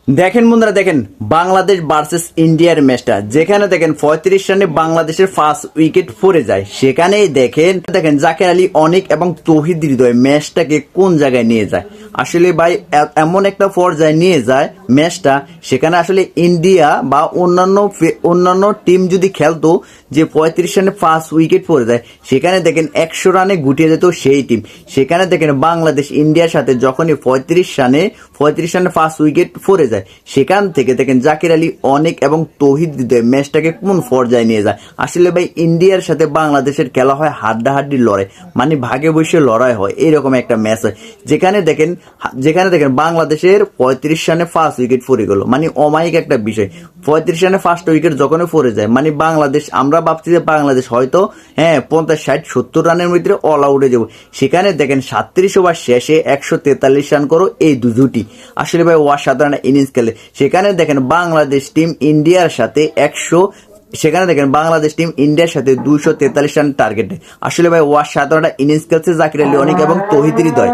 দেখেন বন্ধুরা, দেখেন বাংলাদেশ ভার্সেস ইন্ডিয়ার ম্যাচটা, যেখানে দেখেন 35 রানে বাংলাদেশের ফার্স্ট উইকেট পড়ে যায়। সেখানেই দেখেন দেখেন জাকের আলী অনেক এবং তৌহিদ হৃদয় ম্যাচটাকে কোন জায়গায় নিয়ে যায়। আসলে ভাই এমন একটা পর্যায়ে নিয়ে যায় ম্যাচটা, সেখানে আসলে ইন্ডিয়া বা অন্যান্য টিম যদি খেলতো, যে 35 রানে ফার্স্ট উইকেট পড়ে যায়, সেখানে দেখেন 100 রানে গুটিয়ে যেত সেই টিম। সেখানে দেখেন বাংলাদেশ ইন্ডিয়ার সাথে যখনই 35 রানে ফার্স্ট উইকেট পড়ে যায়, সেখান থেকে দেখেন জাকির আলী অনেক এবং তৌহিদ হৃদয় ম্যাচটাকে কোন পর্যায়ে নিয়ে যায়। আসলে ভাই ইন্ডিয়ার সাথে বাংলাদেশের খেলা হয় হাড্ডাহাড্ডি লড়াই, মানে ভাগে বসে লড়াই হয়, এরকম একটা ম্যাচ হয়। যেখানে দেখেন বাংলাদেশের 35 রানে ফার্স্ট উইকেট পড়ে গেল, মানে অমায়িক একটা বিষয়। 35 রানে ফার্স্ট উইকেট যখনই পড়ে যায়, মানে বাংলাদেশ, আমরা ভাবছি যে বাংলাদেশ হয়তো 50, 60, 70 রানের মধ্যে অল আউটে যাবো। সেখানে দেখেন 37 ওভার শেষে 143 রান করো এই জুটি। আসলে ভাই অসাধারণ ইনিংস খেলে। সেখানে দেখেন বাংলাদেশ টিম ইন্ডিয়ার সাথে 243 রান টার্গেটে। আসলে ভাই অসাধারণ ইনিংস খেলছে জাকির আলী অনেক এবং তৌহিদ হৃদয়।